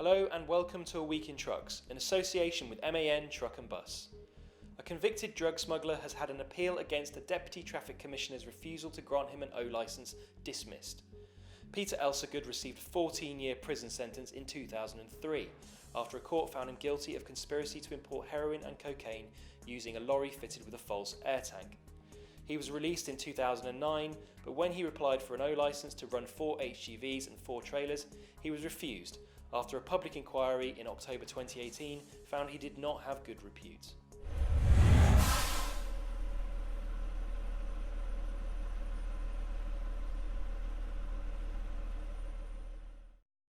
Hello and welcome to A Week in Trucks, in association with MAN Truck and Bus. A convicted drug smuggler has had an appeal against a Deputy Traffic Commissioner's refusal to grant him an O licence dismissed. Peter Elsegood received a 14-year prison sentence in 2003 after a court found him guilty of conspiracy to import heroin and cocaine using a lorry fitted with a false air tank. He was released in 2009, but when he applied for an O licence to run 4 HGVs and 4 trailers, he was refused after a public inquiry in October 2018 found he did not have good repute.